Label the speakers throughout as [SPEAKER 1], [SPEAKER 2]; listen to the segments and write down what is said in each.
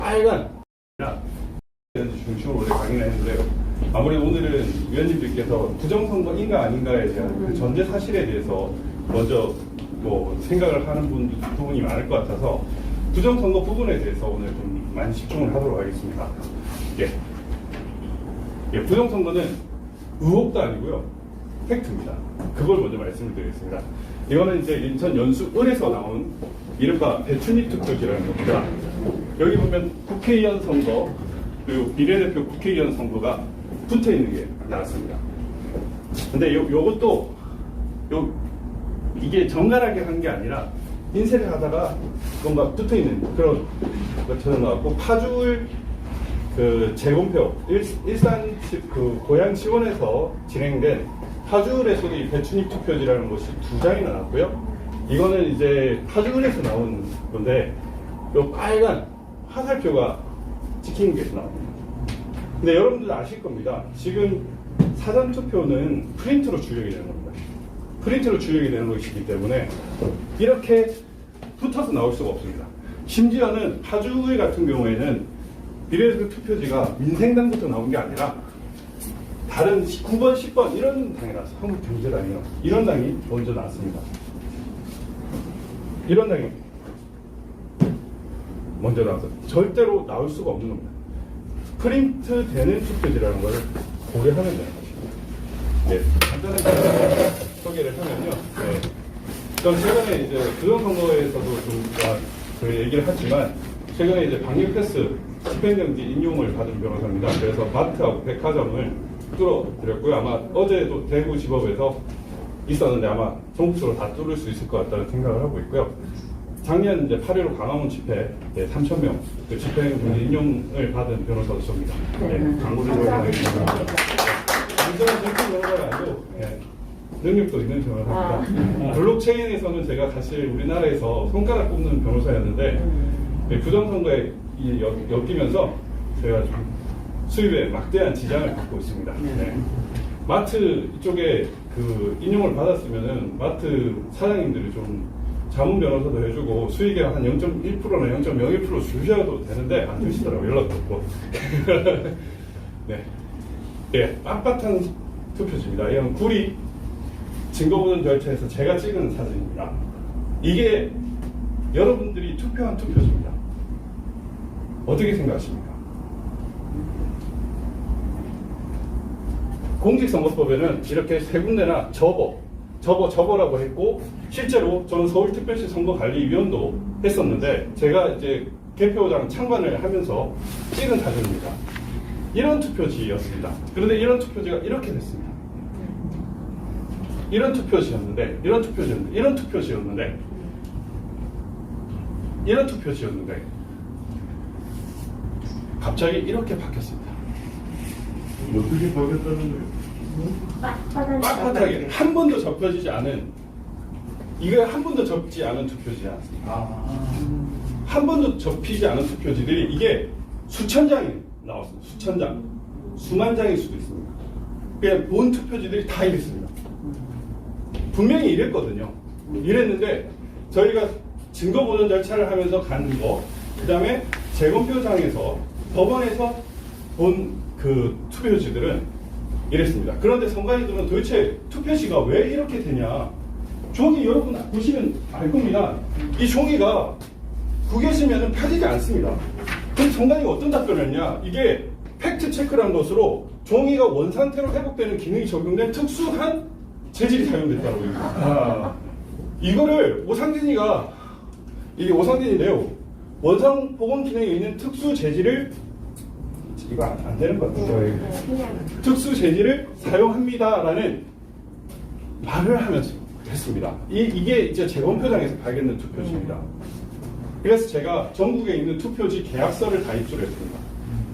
[SPEAKER 1] 빨간 중심으로 오늘 강의를 했는데요. 아무래도 오늘은 위원님들께서 부정선거인가 아닌가에 대한 그 전제 사실에 대해서 먼저 생각을 하는 부분이 많을 것 같아서 부정선거 부분에 대해서 오늘 좀 많이 집중을 하도록 하겠습니다. 부정선거는 의혹도 아니고요, 팩트입니다. 그걸 먼저 말씀을 드리겠습니다. 이거는 이제 인천 연수을에서 나온 이른바 배춘입 투표지라는 겁니다. 여기 보면 국회의원 선거 그리고 비례대표 국회의원 선거가 붙어 있는 게 나왔습니다. 근데 요것도 이게 정갈하게 한 게 아니라 인쇄를 하다가 뭔가 붙어 있는 그런 것처럼 나왔고, 파주을 그 재검표 일산 그 고향 시원에서 진행된 파주을에서도 이 배춘입 투표지라는 것이 2장이 나왔고요. 이거는 이제 파주을에서 나온 건데 요 빨간 화살표가 찍힌 게 나옵니다. 근데 여러분들 아실 겁니다. 지금 사전투표는 프린트로 출력이 되는 겁니다. 프린트로 출력이 되는 것이기 때문에 이렇게 붙어서 나올 수가 없습니다. 심지어는 파주의 같은 경우에는 비례대표 투표지가 민생당부터 나온 게 아니라 다른 9번, 10번 이런 당이 나왔어요. 한국경제당이요. 이런 당이 먼저 나왔습니다. 이런 당이 먼저 나와서 절대로 나올 수가 없는 겁니다. 프린트 되는 투표지라는 것을 고려하면 되는 것입니다. 간단하게 소개를 하면요. 전 최근에 이제 부정선거에서도 좀 그 얘기를 하지만 최근에 이제 방역 패스 집행정지 인용을 받은 변호사입니다. 그래서 마트하고 백화점을 뚫어드렸고요. 아마 어제도 대구지법에서 있었는데 아마 전국적으로 다 뚫을 수 있을 것 같다는 생각을 하고 있고요. 작년 이제 8.15 광화문 집회 3,000명 그 집행정지 인용을 받은 변호사도 저입니다. 광고를 보여드리겠습니다. 완전한 정치 변호사가 아니고 능력도 있는 변호사입니다. 블록체인에서는 제가 사실 우리나라에서 손가락 꼽는 변호사였는데 부정선거에 엮이면서 제가 좀 수입에 막대한 지장을 받고 있습니다. 마트 이쪽에 그 인용을 받았으면은 마트 사장님들이 좀 자문 변호사도 해주고 수익의 한 0.1%나 0.01% 주셔도 되는데 안 주시더라고요. 연락도 없고. 빳빳한 투표지입니다. 이건 구리 증거보전 절차에서 제가 찍은 사진입니다. 이게 여러분들이 투표한 투표지입니다. 어떻게 생각하십니까? 공직선거법에는 이렇게 세 군데나 접어라고 했고, 실제로 저는 서울특별시 선거관리위원도 했었는데 제가 이제 개표장 참관을 하면서 찍은 사진입니다. 이런 투표지였습니다. 그런데 이런 투표지가 이렇게 됐습니다. 이런 투표지였는데 갑자기 이렇게 바뀌었습니다.
[SPEAKER 2] 어떻게 바뀌었다는 거예요?
[SPEAKER 1] 빳빳하게 한 번도 접혀지지 않은, 이거 한 번도 접지 않은 투표지지 않습니까? 한 번도 접히지 않은 투표지들이 이게 수천 장이 나왔습니다. 수천 장, 수만 장일 수도 있습니다. 그냥 본 투표지들이 다 이랬습니다. 분명히 이랬거든요. 이랬는데 저희가 증거보전 절차를 하면서 간 거, 그 다음에 재검표장에서 법원에서 본 그 투표지들은 이랬습니다. 그런데 선관위들은 도대체 투표지가 왜 이렇게 되냐? 종이 여러분 보시면 알 겁니다. 이 종이가 구겨지면 펴지지 않습니다. 그럼 선관위가 어떤 답변을 했냐? 이게 팩트 체크라는 것으로 종이가 원상태로 회복되는 기능이 적용된 특수한 재질이 사용됐다고. 이거를 오상진이가, 이게 오상진인데요. 원상 복원 기능이 있는 특수 재질을, 이거 안 되는 것 같아요. 특수 재질을 사용합니다라는 말을 하면서 했습니다. 이게 이제 재검표장에서 발견된 투표지입니다. 그래서 제가 전국에 있는 투표지 계약서를 다 입수를 했습니다.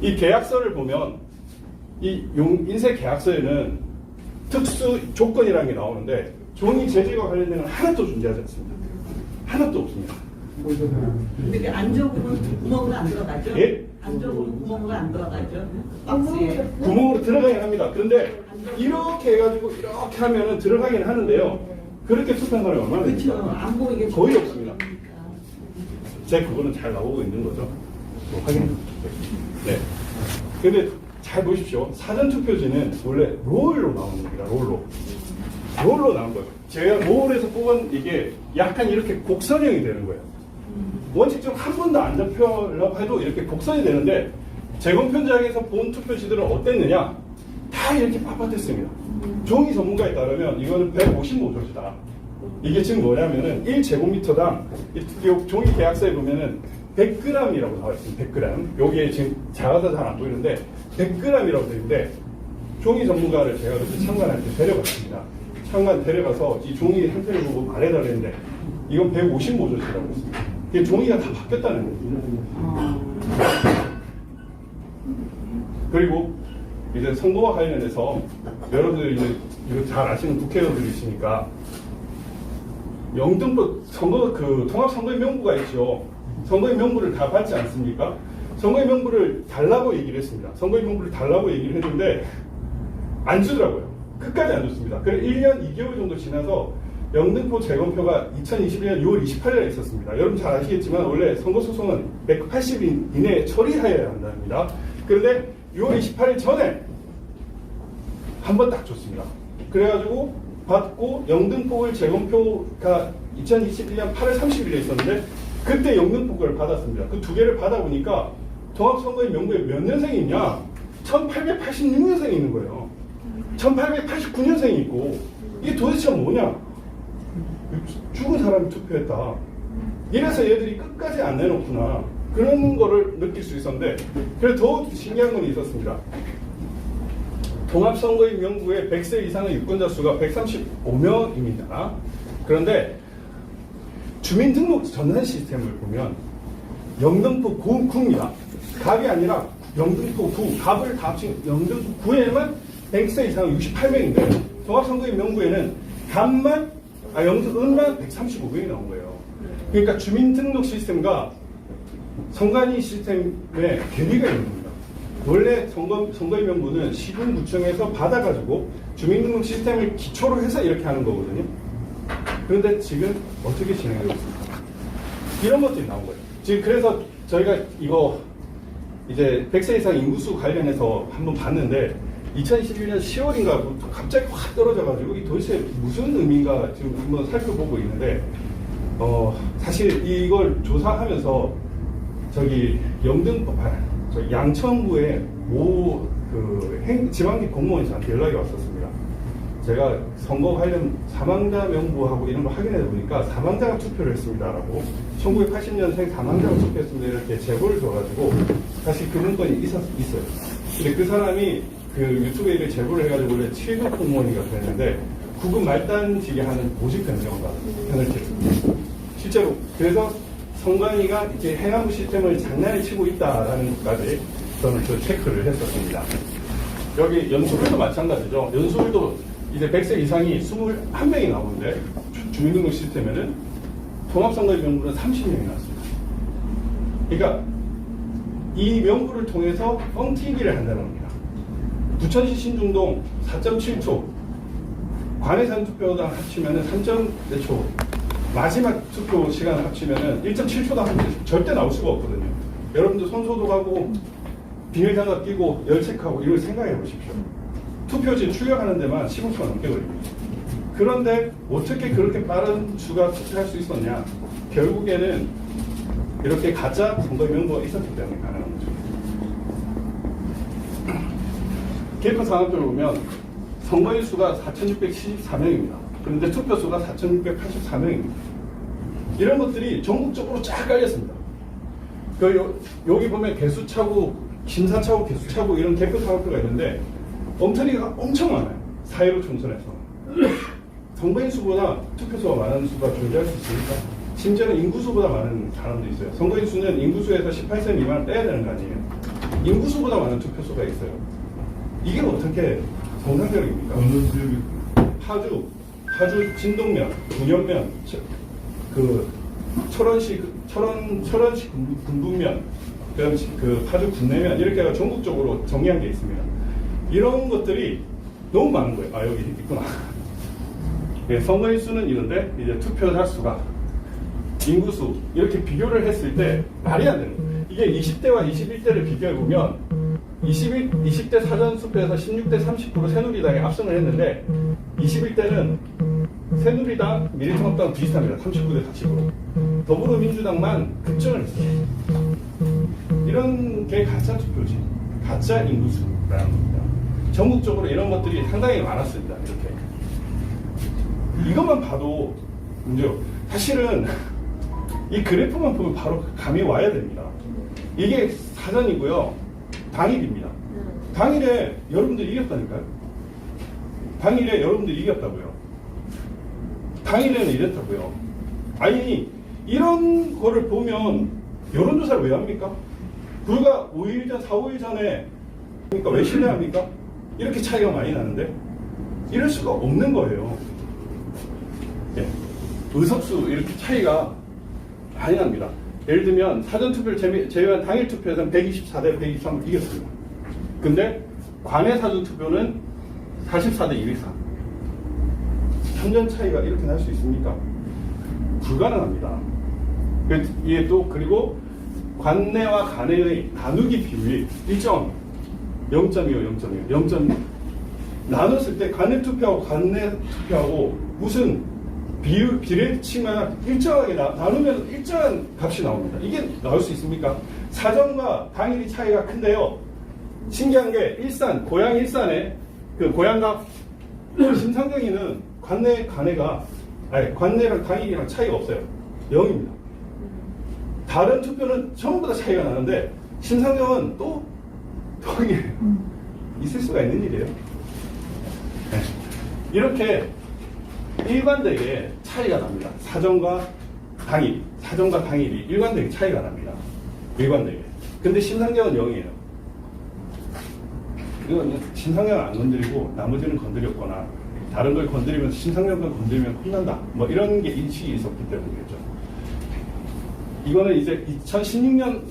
[SPEAKER 1] 이 계약서를 보면 이 인쇄 계약서에는 특수 조건이라는 게 나오는데 종이 재질과 관련된 하나도 존재하지 않습니다. 하나도 없습니다.
[SPEAKER 3] 근데 안쪽으로 구멍으로 안 들어가죠?
[SPEAKER 1] 예?
[SPEAKER 3] 안쪽으로 구멍으로 안 들어가죠? 박스에.
[SPEAKER 1] 구멍으로 들어가긴 합니다. 그런데 이렇게 해가지고 이렇게 하면은 들어가긴 하는데요. 그렇게 투표한 사람이 얼마나
[SPEAKER 3] 그렇죠.
[SPEAKER 1] 됩니까?
[SPEAKER 3] 안 보이게
[SPEAKER 1] 거의 없습니다. 제 그거는 잘 나오고 있는 거죠. 또 확인해 주십시오. 네. 근데 잘 보십시오. 사전투표지는 원래 롤로 나오는 겁니다. 롤로 나온 거예요. 제가 롤에서 뽑은 이게 약간 이렇게 곡선형이 되는 거예요. 원칙적으로 한 번도 안 잡혀라고 해도 이렇게 곡선이 되는데 재검편장에서 본 투표지들은 어땠느냐? 다 이렇게 빳빳했습니다. 종이 전문가에 따르면 이거는 155조지다. 이게 지금 뭐냐면은 1제곱미터당 이 종이 계약서에 보면은 100g이라고 나와 있습니다. 100g. 여기에 지금 작아서 잘 안 보이는데 100g이라고 되어 있는데 종이 전문가를 제가 그때 참관할 때 데려갔습니다. 참관 데려가서 이 종이 형태를 보고 말해달랬는데 이건 155조지라고 했습니다. 이게 종이가 다 바뀌었다는 거예요. 그리고 이제 선거와 관련해서 여러분들이 이제 이거 잘 아시는 국회의원들이시니까 영등포 선거 그 통합선거의 명부가 있죠. 선거의 명부를 다 받지 않습니까? 선거의 명부를 달라고 얘기를 했습니다. 선거의 명부를 달라고 얘기를 했는데 안 주더라고요. 끝까지 안 줬습니다. 그래서 1년 2개월 정도 지나서 영등포 재검표가 2021년 6월 28일에 있었습니다. 여러분 잘 아시겠지만 원래 선거소송은 180일 이내에 처리하여야 한답니다. 그런데 6월 28일 전에 한 번 딱 줬습니다. 그래가지고 받고 영등포을 재검표가 2021년 8월 30일에 있었는데 그때 영등포를 받았습니다. 그 두 개를 받아보니까 통합선거의 명부에 몇 년생이 있냐? 1886년생이 있는 거예요. 1889년생이 있고 이게 도대체 뭐냐? 죽은 사람이 투표했다. 이래서 얘들이 끝까지 안 내놓구나. 그런 거를 느낄 수 있었는데 그래서 더 신기한 건 있었습니다. 통합선거인 명부에 100세 이상의 유권자 수가 135명입니다. 그런데 주민등록 전환 시스템을 보면 영등포 구입니다. 갑이 아니라 영등포 구, 갑을 다 합친 영등포 구에만 100세 이상 68명인데 통합선거인 명부에는 갑만 영등은만 135명이 나온 거예요. 그러니까 주민등록 시스템과 선관위 시스템에 괴리가 있는 겁니다. 원래 선거인 명부는 시군구청에서 받아가지고 주민등록 시스템을 기초로 해서 이렇게 하는 거거든요. 그런데 지금 어떻게 진행되고 있습니까? 이런 것들이 나온 거예요. 지금 그래서 저희가 이거 이제 100세 이상 인구수 관련해서 한번 봤는데 2021년 10월인가 갑자기 확 떨어져가지고 이 도대체 무슨 의미인가 지금 한번 살펴보고 있는데 사실 이걸 조사하면서 저기 영등포 저기 양천구의 지방직 공무원이 저한테 연락이 왔었습니다. 제가 선거 관련 사망자 명부하고 이런 거 확인해 보니까 사망자가 투표를 했습니다라고 1980년생 사망자가 투표했습니다 이렇게 제보를 줘가지고 사실 그 문건이 있어요. 근데 그 사람이 그 유튜브에 이렇게 제보를 해가지고 원래 7급 공무원이가 됐는데 9급 말단직에 하는 보직 변경과 편을 쳤습니다. 실제로 그래서 선관위가 이제 행안부 시스템을 장난에 치고 있다라는 것까지 저는 그 체크를 했었습니다. 여기 연수울도 마찬가지죠. 연수울도 이제 100세 이상이 21명이 나오는데 주민등록 시스템에는 통합선거의 명부는 30명이 나왔습니다. 그러니까 이 명부를 통해서 뻥튀기를 한다는 겁니다. 부천시 신중동 4.7초, 관내산 투표당 합치면 3.4초, 마지막 투표 시간 합치면 1.7초도 절대 나올 수가 없거든요. 여러분들 손소독하고 비닐장갑 끼고 열체크하고 이걸 생각해 보십시오. 투표지 출력하는 데만 15초가 넘게 걸립니다. 그런데 어떻게 그렇게 빠른 수가 투표할 수 있었냐? 결국에는 이렇게 가짜 선거 명부가 있었기 때문에 가능한 거죠. 개표 상황표를 보면 선거인 수가 4,674명입니다. 그런데 투표 수가 4,684명입니다. 이런 것들이 전국적으로 쫙 깔렸습니다. 여기 보면 개수차고, 심사차고, 개수차고 이런 개표 상황표가 있는데 엉터리가 엄청 많아요. 4.15 총선에서. 선거인 수보다 투표수가 많은 수가 존재할 수 있으니까 심지어는 인구수보다 많은 사람도 있어요. 선거인 수는 인구수에서 18세 미만을 빼야 되는 거 아니에요. 인구수보다 많은 투표수가 있어요. 이게 어떻게 정상적입니까?
[SPEAKER 2] 어느 지역이
[SPEAKER 1] 파주 진동면, 군현면, 철원시 군분면, 그 파주 군내면 이렇게 해서 전국적으로 정리한 게 있습니다. 이런 것들이 너무 많은 거예요. 아 여기 있구나. 예, 선거인 수는 이런데 이제 투표자 수가 인구수 이렇게 비교를 했을 때 말이 안 되는 거예요. 이게 20대와 21대를 비교해보면 20대 사전투표에서 16대 30% 새누리당이 압승을 했는데 21대는 새누리당, 미래통합당 비슷합니다. 39대 40%. 더불어민주당만 급증을 했어요. 이런 게 가짜 투표지. 가짜 인구수라는 겁니다. 전국적으로 이런 것들이 상당히 많았습니다. 이렇게. 이것만 봐도 문제요. 사실은 이 그래프만 보면 바로 감이 와야 됩니다. 이게 사전이고요. 당일입니다. 당일에 여러분들이 이겼다니까요. 당일에 여러분들이 이겼다고요. 당일에는 이랬다고요. 아니 이런 거를 보면 여론조사를 왜 합니까? 불과 5일 전, 4, 5일 전에 그러니까 왜 신뢰합니까? 이렇게 차이가 많이 나는데 이럴 수가 없는 거예요. 예. 의석수 이렇게 차이가 많이 납니다. 예를 들면 사전투표를 제외한 당일 투표에서는 124대 123을 이겼습니다. 근데 관내 사전투표는 44대 203. 현전 차이가 이렇게 날 수 있습니까? 불가능합니다. 이게 또 그리고 관내와 관내의 나누기 비율이 0.25, 0.2 나눴을 때 관내 투표하고 관내 투표하고 무슨 비례치만 일정하게 나누면 일정한 값이 나옵니다. 이게 나올 수 있습니까? 사전과 당일이 차이가 큰데요. 신기한 게 고양 일산에 그 고양각 심상정이는 관내랑 당일이랑 차이가 없어요. 0입니다. 다른 투표는 전부 다 차이가 나는데 심상정은 또 동일해요. 있을 수가 있는 일이에요. 네. 이렇게 일관되게 차이가 납니다. 사전과 당일이 일관되게 차이가 납니다. 일관되게. 근데 심상정은 0이에요. 이건 심상정을 안 건드리고 나머지는 건드렸거나 다른 걸 건드리면서 심상정을 건드리면 혼난다. 뭐 이런 게 인식이 있었기 때문이겠죠. 이거는 이제 2016년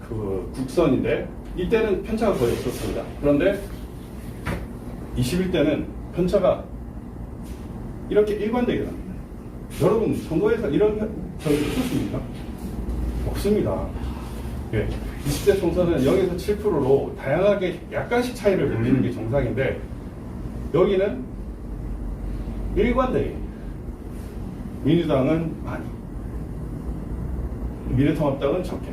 [SPEAKER 1] 그 국선인데 이때는 편차가 거의 없었습니다. 그런데 21대는 편차가 이렇게 일관되게 납니다. 여러분 선거에서 이런 적이 있었습니까? 없습니다. 예. 20대 총선은 0에서 7%로 다양하게 약간씩 차이를 보이는 게 정상인데 여기는 일관되게 민주당은 많이 미래통합당은 적게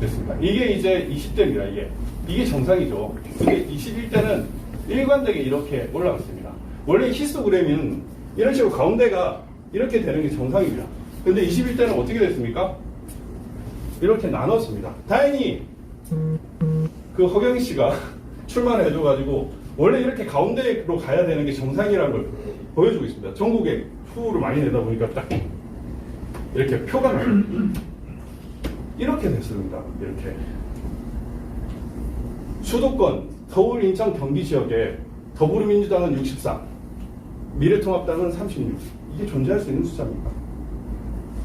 [SPEAKER 1] 됐습니다. 이게 이제 20대입니다. 이게 정상이죠. 근데 21대는 일관되게 이렇게 올라갔습니다. 원래 히스토그램은 이런 식으로 가운데가 이렇게 되는 게 정상입니다. 근데 21대는 어떻게 됐습니까? 이렇게 나눴습니다. 다행히 그 허경희 씨가 출마를 해줘가지고 원래 이렇게 가운데로 가야 되는 게 정상이라는 걸 보여주고 있습니다. 전국에 후를 많이 내다 보니까 딱 이렇게 표가 나요. 이렇게 됐습니다. 이렇게 수도권 서울, 인천, 경기 지역에 더불어민주당은 63, 미래통합당은 36. 이게 존재할 수 있는 숫자입니까?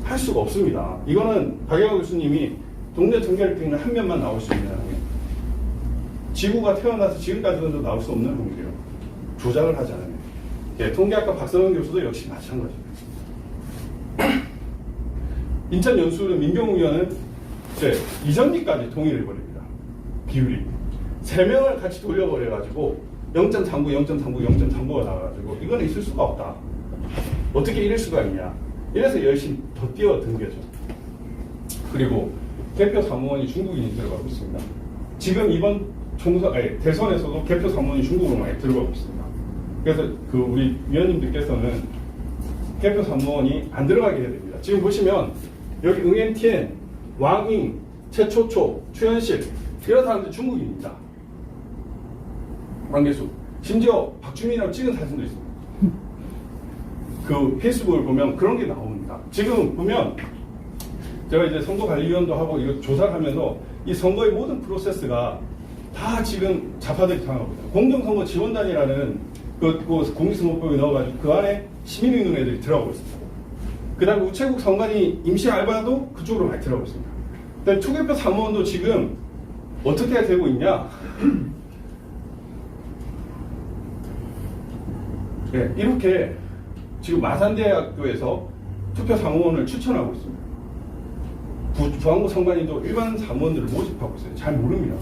[SPEAKER 1] 할 수가 없습니다. 이거는 박영하 교수님이 동네 통계를 듣는 한 면만 나올 수 있는 항이에요. 지구가 태어나서 지금까지도 나올 수 없는 항이에요. 조작을 하지 않으면. 예, 통계학과 박성현 교수도 역시 마찬가지입니다. 인천 연수는 민경욱 의원은 이전기까지 동의를 해버립니다. 비율이. 3명을 같이 돌려버려가지고 0.39가 나와가지고 이건 있을 수가 없다. 어떻게 이럴 수가 있냐. 이래서 열심히 더 뛰어든 거죠. 그리고 개표 사무원이 중국인이 들어가고 있습니다. 지금 이번 대선에서도 개표 사무원이 중국으로 많이 들어가고 있습니다. 그래서 그 우리 위원님들께서는 개표 사무원이 안 들어가게 해야 됩니다. 지금 보시면 여기 응엔티엔, 왕잉, 최초초, 최현실 이런 사람들 중국인입니다. 관계수. 심지어 박주민이라고 찍은 사진도 있습니다. 그 페이스북을 보면 그런 게 나옵니다. 지금 보면 제가 이제 선거관리위원도 하고 이거 조사를 하면서 이 선거의 모든 프로세스가 다 지금 좌파들이 당하고 있어요. 공정선거 지원단이라는 그 공직선거법에 넣어가지고 그 안에 시민운동 애들이 들어가고 있습니다. 그 다음에 우체국 선관위 임시 알바도 그쪽으로 많이 들어가고 있습니다. 그다음에 투개표 사무원도 지금 어떻게 되고 있냐? 네, 이렇게 지금 마산대학교에서 투표 사무원을 추천하고 있습니다. 부안구 상반인도 일반 사무원들을 모집하고 있어요. 잘 모릅니다.